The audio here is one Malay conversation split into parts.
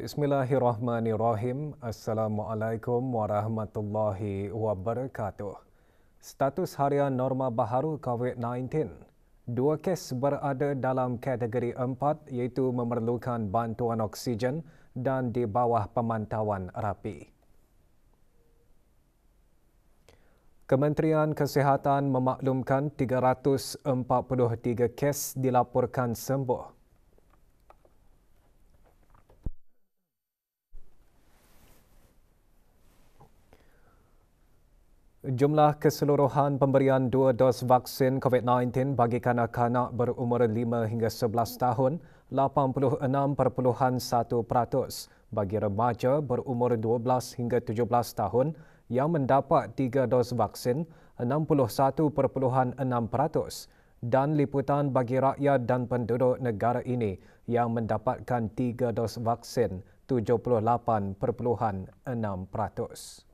Bismillahirrahmanirrahim. Assalamualaikum warahmatullahi wabarakatuh. Status harian norma baharu COVID-19. 2 kes berada dalam kategori 4 iaitu memerlukan bantuan oksigen dan di bawah pemantauan rapi. Kementerian Kesihatan memaklumkan 343 kes dilaporkan sembuh. Jumlah keseluruhan pemberian 2 dos vaksin COVID-19 bagi kanak-kanak berumur 5 hingga 11 tahun 86.1%. Bagi remaja berumur 12 hingga 17 tahun yang mendapat 3 dos vaksin 61.6%. Dan liputan bagi rakyat dan penduduk negara ini yang mendapatkan 3 dos vaksin 78.6%.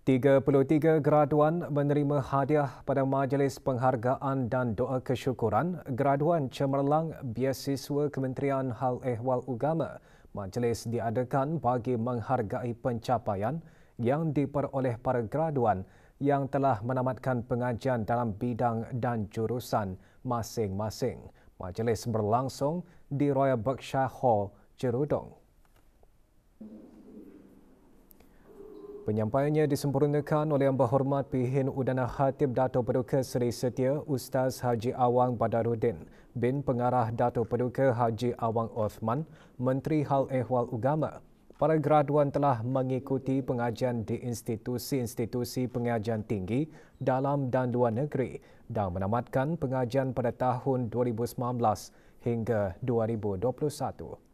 33 graduan menerima hadiah pada majlis penghargaan dan doa kesyukuran graduan cemerlang Beasiswa Kementerian Hal Ehwal Agama. Majlis diadakan bagi menghargai pencapaian yang diperoleh para graduan yang telah menamatkan pengajian dalam bidang dan jurusan masing-masing. Majlis berlangsung di Royal Berkshire Hall, Cerudong. Penyampaiannya disempurnakan oleh Yang Berhormat Pihin Udana Khatib Dato' Paduka Seri Setia Ustaz Haji Awang Badaruddin bin Pengarah Dato' Paduka Haji Awang Othman, Menteri Hal Ehwal Agama. Para graduan telah mengikuti pengajian di institusi-institusi pengajian tinggi dalam dan luar negeri dan menamatkan pengajian pada tahun 2019 hingga 2021.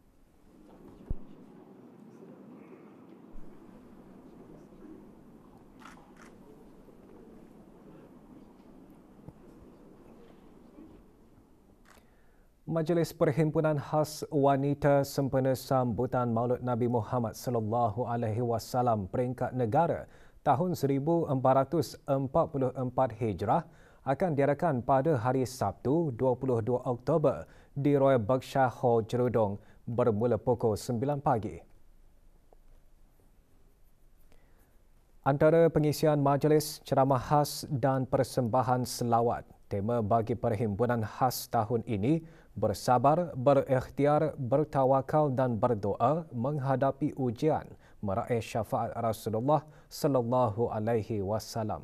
Majlis Perhimpunan Khas Wanita sempena sambutan Maulid Nabi Muhammad sallallahu alaihi wasallam peringkat negara tahun 1444 Hijrah akan diadakan pada hari Sabtu 22 Oktober di Royal Berkshire Hall, Cerudong bermula pukul 9 pagi. Antara pengisian majlis, ceramah khas dan persembahan selawat. Tema bagi Perhimpunan Khas tahun ini bersabar, berikhtiar, bertawakal dan berdoa menghadapi ujian meraih syafaat Rasulullah sallallahu alaihi wasallam.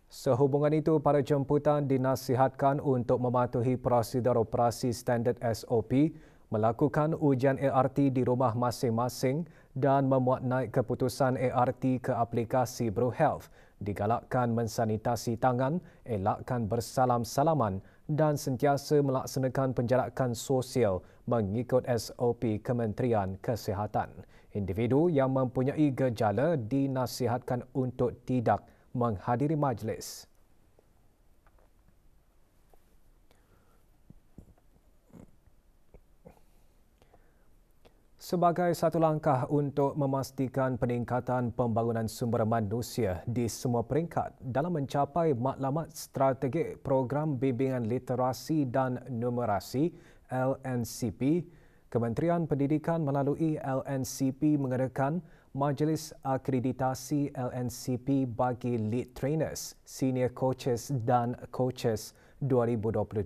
Sehubungan itu, para jemputan dinasihatkan untuk mematuhi prosedur operasi standard SOP, melakukan ujian ART di rumah masing-masing dan memuat naik keputusan ART ke aplikasi BruHealth. Digalakkan mensanitasi tangan, elakkan bersalam-salaman dan sentiasa melaksanakan penjarakan sosial mengikut SOP Kementerian Kesihatan. Individu yang mempunyai gejala dinasihatkan untuk tidak menghadiri majlis. Sebagai satu langkah untuk memastikan peningkatan pembangunan sumber manusia di semua peringkat dalam mencapai matlamat strategik Program Bimbingan Literasi dan Numerasi LNCP, Kementerian Pendidikan melalui LNCP mengadakan Majlis Akreditasi LNCP bagi Lead Trainers, Senior Coaches dan Coaches 2022.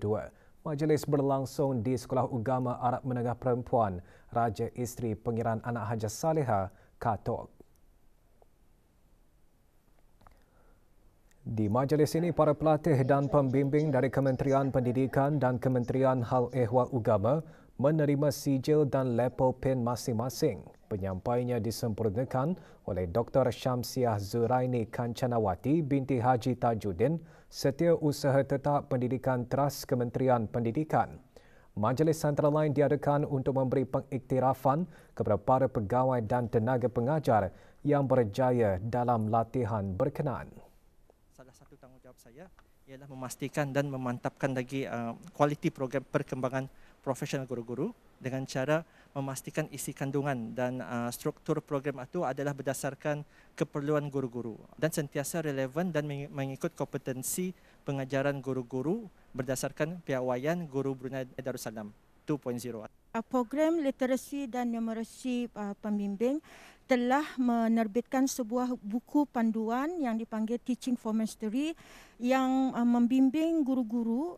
Majlis berlangsung di Sekolah Ugama Arab Menengah Perempuan Raja Isteri Pengiran Anak Hajah Salihah, Katok. Di majlis ini, para pelatih dan pembimbing dari Kementerian Pendidikan dan Kementerian Hal Ehwal Agama menerima sijil dan lepel pen masing-masing. Penyampaiannya disempurnakan oleh Dr. Syamsiah Zuraini Kancanawati binti Haji Tajuddin, Setiausaha Tetap Pendidikan Teras Kementerian Pendidikan. Majlis antara lain diadakan untuk memberi pengiktirafan kepada para pegawai dan tenaga pengajar yang berjaya dalam latihan berkenaan. Salah satu tanggungjawab saya ialah memastikan dan memantapkan lagi kualiti program perkembangan profesional guru-guru dengan cara memastikan isi kandungan dan struktur program itu adalah berdasarkan keperluan guru-guru dan sentiasa relevan dan mengikut kompetensi pengajaran guru-guru berdasarkan piawaian Guru Brunei Darussalam 2.0. Program literasi dan numerasi pembimbing telah menerbitkan sebuah buku panduan yang dipanggil Teaching for Mastery yang membimbing guru-guru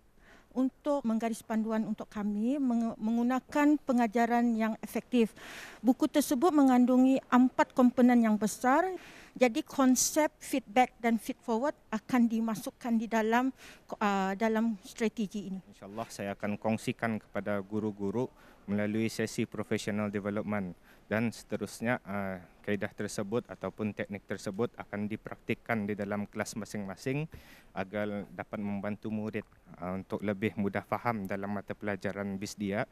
untuk menggaris panduan untuk kami menggunakan pengajaran yang efektif. Buku tersebut mengandungi 4 komponen yang besar. Jadi konsep feedback dan feed forward akan dimasukkan di dalam strategi ini. InsyaAllah saya akan kongsikan kepada guru-guru melalui sesi professional development dan seterusnya kaedah tersebut ataupun teknik tersebut akan dipraktikkan di dalam kelas masing-masing agar dapat membantu murid untuk lebih mudah faham dalam mata pelajaran BISDIA.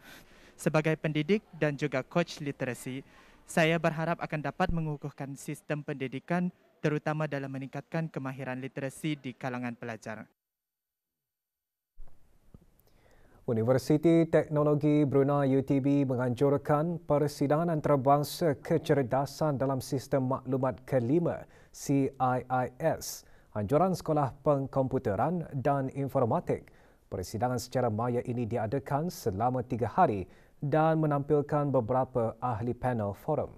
Sebagai pendidik dan juga coach literasi, saya berharap akan dapat mengukuhkan sistem pendidikan terutama dalam meningkatkan kemahiran literasi di kalangan pelajar. Universiti Teknologi Brunei UTB menganjurkan persidangan antarabangsa kecerdasan dalam sistem maklumat kelima CIIS, anjuran Sekolah Pengkomputeran dan Informatik. Persidangan secara maya ini diadakan selama 3 hari dan menampilkan beberapa ahli panel forum.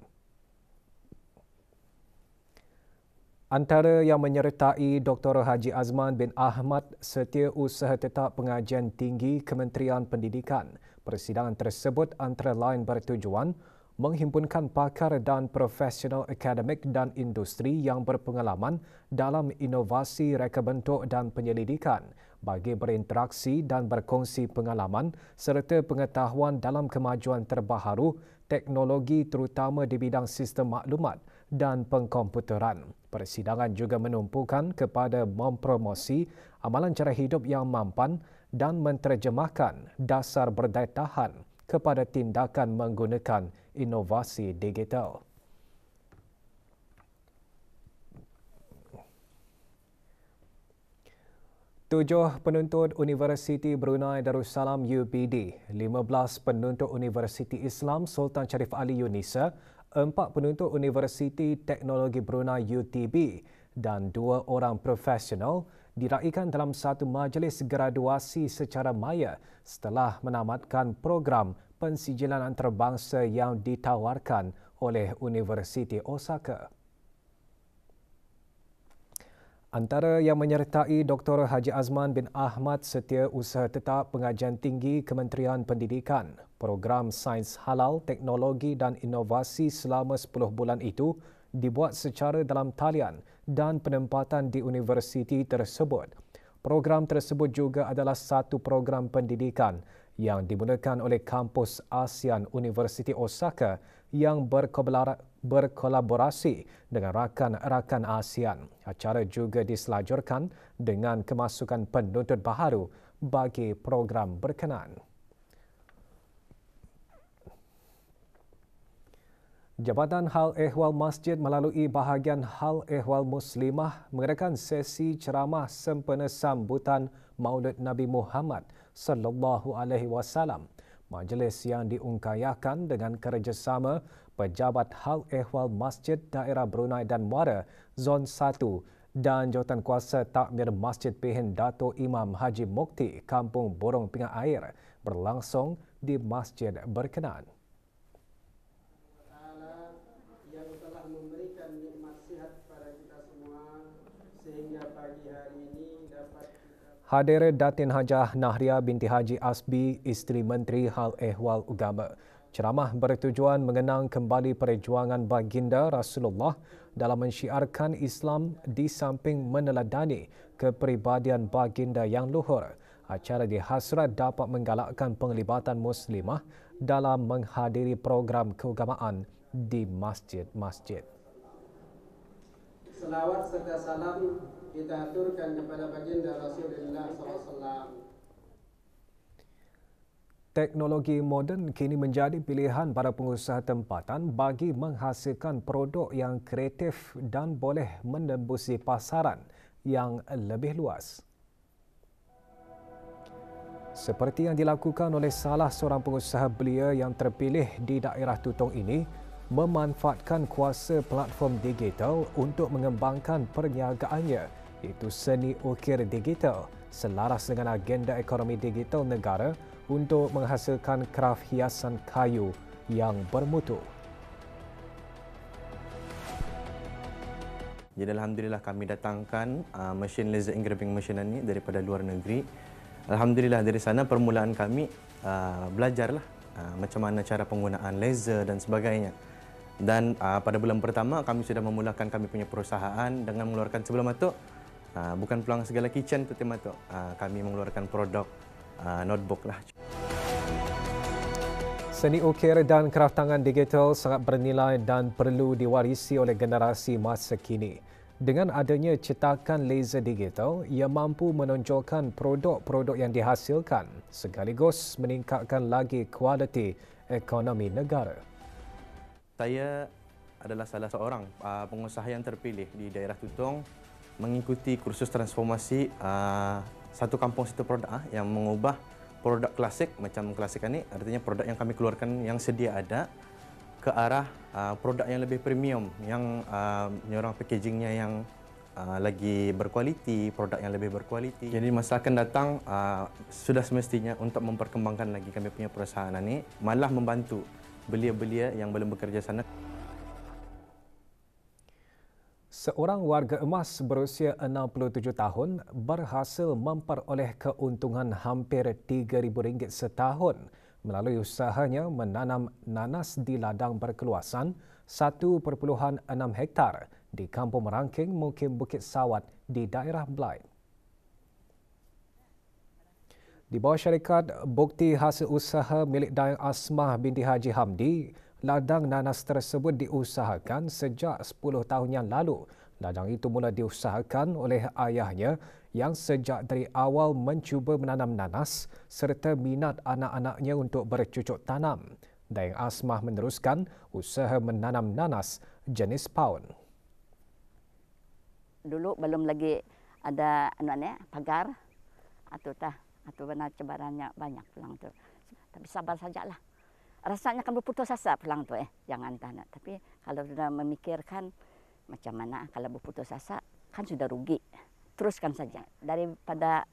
Antara yang menyertai Dr. Haji Azman bin Ahmad, Setiausaha Tetap Pengajian Tinggi Kementerian Pendidikan. Persidangan tersebut antara lain bertujuan menghimpunkan pakar dan profesional akademik dan industri yang berpengalaman dalam inovasi reka bentuk dan penyelidikan bagi berinteraksi dan berkongsi pengalaman serta pengetahuan dalam kemajuan terbaharu teknologi terutama di bidang sistem maklumat dan pengkomputeran. Persidangan juga menumpukan kepada mempromosi amalan cara hidup yang mampan dan menterjemahkan dasar berdaya tahan kepada tindakan menggunakan inovasi digital. Tujuh penuntut Universiti Brunei Darussalam UBD, 15 penuntut Universiti Islam Sultan Sharif Ali Yunisa, 4 penuntut Universiti Teknologi Brunei UTB dan 2 orang profesional diraikan dalam satu majlis graduasi secara maya setelah menamatkan program pensijilan antarabangsa yang ditawarkan oleh Universiti Osaka. Antara yang menyertai Dr. Haji Azman bin Ahmad, Setiausaha Tetap Pengajian Tinggi Kementerian Pendidikan. Program Sains Halal, Teknologi dan Inovasi selama 10 bulan itu dibuat secara dalam talian dan penempatan di universiti tersebut. Program tersebut juga adalah satu program pendidikan yang dimulakan oleh Kampus ASEAN Universiti Osaka yang berkolaborasi dengan rakan-rakan ASEAN. Acara juga diselajurkan dengan kemasukan penuntut baharu bagi program berkenaan. Jabatan Hal Ehwal Masjid melalui bahagian Hal Ehwal Muslimah mengadakan sesi ceramah sempena sambutan Maulid Nabi Muhammad sallallahu alaihi wasallam. Majlis yang diungkayakan dengan kerjasama Pejabat Hal Ehwal Masjid Daerah Brunei dan Muara Zon 1 dan Jawatankuasa Takmir Masjid Pehin Dato' Imam Haji Mukti Kampung Borong Pingat Air berlangsung di masjid berkenaan. Hadir Datin Hajah Nahria binti Haji Asbi, Isteri Menteri Hal Ehwal Agama. Ceramah bertujuan mengenang kembali perjuangan baginda Rasulullah dalam mensyiarkan Islam di samping meneladani kepribadian baginda yang luhur. Acara dihasrat dapat menggalakkan penglibatan muslimah dalam menghadiri program keagamaan di masjid-masjid. Selawat serta salam kita aturkan kepada baginda Rasulullah SAW. Teknologi moden kini menjadi pilihan para pengusaha tempatan bagi menghasilkan produk yang kreatif dan boleh menembusi pasaran yang lebih luas. Seperti yang dilakukan oleh salah seorang pengusaha belia yang terpilih di daerah Tutong ini, memanfaatkan kuasa platform digital untuk mengembangkan perniagaannya, iaitu seni ukir digital selaras dengan agenda ekonomi digital negara untuk menghasilkan kraf hiasan kayu yang bermutu. Jadi alhamdulillah kami datangkan mesin laser engraving machine ini daripada luar negeri. Alhamdulillah dari sana permulaan kami belajarlah macam mana cara penggunaan laser dan sebagainya. Dan pada bulan pertama kami sudah memulakan kami punya perusahaan dengan mengeluarkan sebelum itu bukan peluang segala kitchen tu tema tu. Kami mengeluarkan produk notebook lah. Seni ukir dan kraf tangan digital sangat bernilai dan perlu diwarisi oleh generasi masa kini. Dengan adanya cetakan laser digital, ia mampu menonjolkan produk-produk yang dihasilkan sekaligus meningkatkan lagi kualiti ekonomi negara. Saya adalah salah seorang pengusaha yang terpilih di daerah Tutong mengikuti kursus transformasi satu kampung satu produk yang mengubah produk klasik macam klasik ini, artinya produk yang kami keluarkan yang sedia ada ke arah produk yang lebih premium, yang menyorong packagingnya yang lagi berkualiti, produk yang lebih berkualiti. Jadi masa akan datang sudah semestinya untuk memperkembangkan lagi kami punya perusahaan ini, malah membantu belia-belia yang belum bekerja sana. Seorang warga emas berusia 67 tahun berhasil memperoleh keuntungan hampir RM3,000 setahun melalui usahanya menanam nanas di ladang berkeluasan 1.6 hektar di Kampung Merangking, Mukim Bukit Sawat di daerah Belait. Di bawah syarikat bukti hasil usaha milik Dayang Asmah binti Haji Hamdi, ladang nanas tersebut diusahakan sejak 10 tahun yang lalu. Ladang itu mula diusahakan oleh ayahnya yang sejak dari awal mencuba menanam nanas serta minat anak-anaknya untuk bercucuk tanam. Dayang Asmah meneruskan usaha menanam nanas jenis paun. Dulu belum lagi ada pagar atau benar cabarannya banyak pulang tu. Tapi sabar sajalah. Rasanya kan berputus asa pulang tu jangan tanah. Tapi kalau sudah memikirkan macam mana kalau berputus asa kan sudah rugi. Teruskan saja. Daripada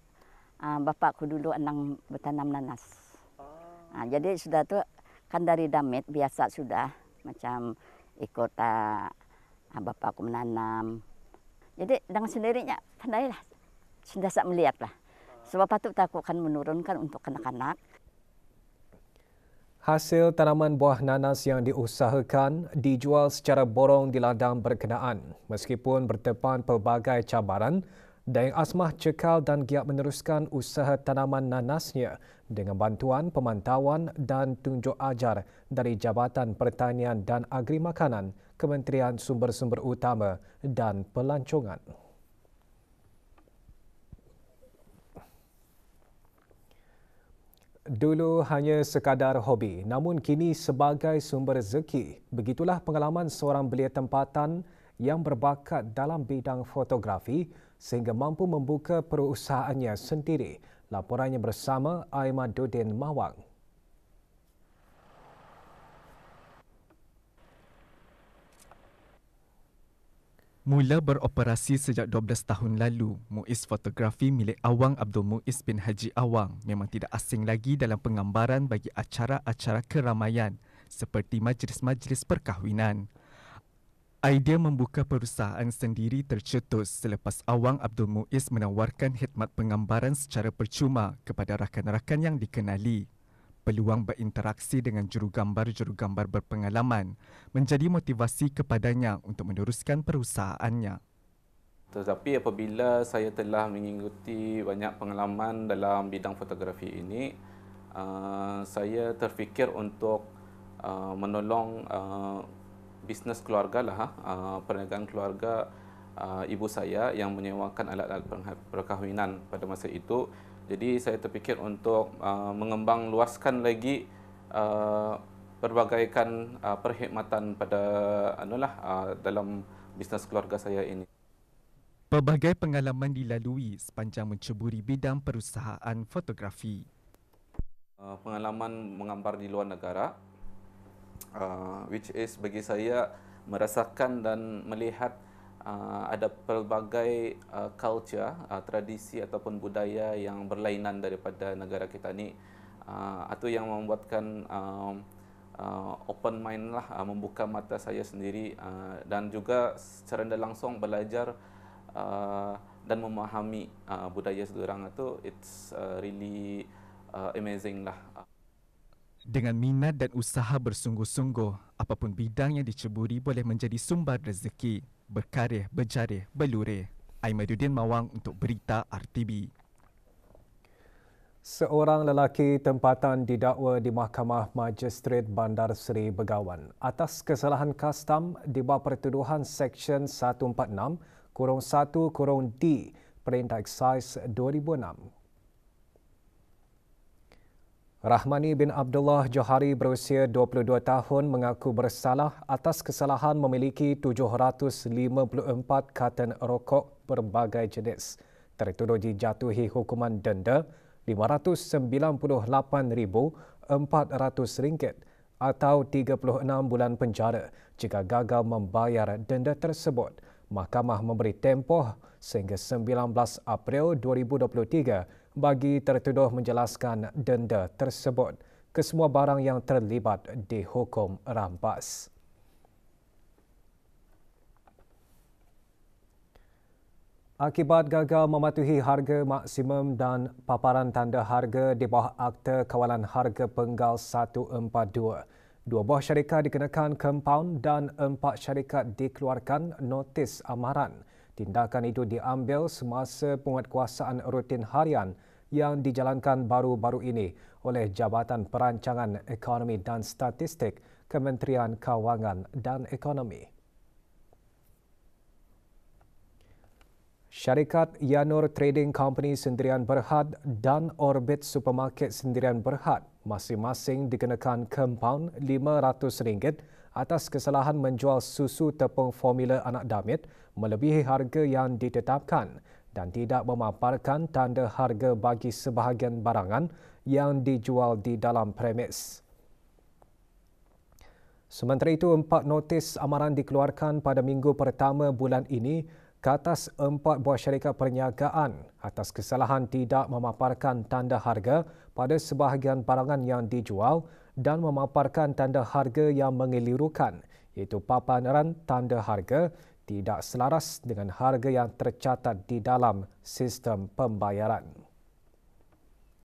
bapakku dulu enang bertanam nanas. Jadi sudah tu kan dari damit biasa sudah macam ikut bapakku menanam. Jadi dengan sendirinya pandailah. Sudah tak melihatlah. Sebab patut aku akan menurunkan untuk anak-anak. Hasil tanaman buah nanas yang diusahakan dijual secara borong di ladang berkenaan. Meskipun berdepan pelbagai cabaran, Dayang Asmah cekal dan giat meneruskan usaha tanaman nanasnya dengan bantuan pemantauan dan tunjuk ajar dari Jabatan Pertanian dan Agri Makanan, Kementerian Sumber-Sumber Utama dan Pelancongan. Dulu hanya sekadar hobi, namun kini sebagai sumber rezeki. Begitulah pengalaman seorang belia tempatan yang berbakat dalam bidang fotografi sehingga mampu membuka perusahaannya sendiri. Laporannya bersama Aimaduddin Mawang. Mula beroperasi sejak 12 tahun lalu, Muiz Fotografi milik Awang Abdul Muiz bin Haji Awang memang tidak asing lagi dalam penggambaran bagi acara-acara keramaian seperti majlis-majlis perkahwinan. Idea membuka perusahaan sendiri tercetus selepas Awang Abdul Muiz menawarkan khidmat penggambaran secara percuma kepada rakan-rakan yang dikenali. Peluang berinteraksi dengan jurugambar-jurugambar berpengalaman menjadi motivasi kepadanya untuk meneruskan perusahaannya. Tetapi apabila saya telah mengikuti banyak pengalaman dalam bidang fotografi ini, saya terfikir untuk menolong bisnes keluarga lah, perniagaan keluarga ibu saya yang menyewakan alat-alat perkahwinan pada masa itu. Jadi saya terfikir untuk mengembang luaskan lagi perbagaikan perkhidmatan pada dalam bisnes keluarga saya ini. Pelbagai pengalaman dilalui sepanjang menceburi bidang perusahaan fotografi. Pengalaman menggambar di luar negara, which is bagi saya merasakan dan melihat ada pelbagai culture, tradisi ataupun budaya yang berlainan daripada negara kita ni. Itu yang membuatkan open mind lah, membuka mata saya sendiri dan juga secara tidak langsung belajar dan memahami budaya seorang itu. It's really amazing lah. Dengan minat dan usaha bersungguh-sungguh, apapun bidang yang diceburi boleh menjadi sumber rezeki. Berkarya, berjarih, berlurih. Aimaduddin Mawang untuk Berita RTB. Seorang lelaki tempatan didakwa di Mahkamah Magistrate Bandar Seri Begawan atas kesalahan kastam di bawah pertuduhan Seksyen 146-1-D Perintah Eksais 2006. Rahmani bin Abdullah Johari berusia 22 tahun mengaku bersalah atas kesalahan memiliki 754 karton rokok berbagai jenis. Tertuduh dijatuhi hukuman denda RM598,400 atau 36 bulan penjara jika gagal membayar denda tersebut. Mahkamah memberi tempoh sehingga 19 April 2023 bagi tertuduh menjelaskan denda tersebut. Kesemua barang yang terlibat dihukum rampas. Akibat gagal mematuhi harga maksimum dan paparan tanda harga di bawah Akta Kawalan Harga Penggal 142, 2 buah syarikat dikenakan kompaun dan 4 syarikat dikeluarkan notis amaran. Tindakan itu diambil semasa penguatkuasaan rutin harian yang dijalankan baru-baru ini oleh Jabatan Perancangan Ekonomi dan Statistik Kementerian Kewangan dan Ekonomi. Syarikat Yanur Trading Company Sendirian Berhad dan Orbit Supermarket Sendirian Berhad masing-masing dikenakan kompaun RM500 atas kesalahan menjual susu tepung formula anak damit melebihi harga yang ditetapkan dan tidak memaparkan tanda harga bagi sebahagian barangan yang dijual di dalam premis. Sementara itu, 4 notis amaran dikeluarkan pada minggu pertama bulan ini ke atas 4 buah syarikat perniagaan atas kesalahan tidak memaparkan tanda harga pada sebahagian barangan yang dijual dan memaparkan tanda harga yang mengelirukan, iaitu paparan tanda harga tidak selaras dengan harga yang tercatat di dalam sistem pembayaran.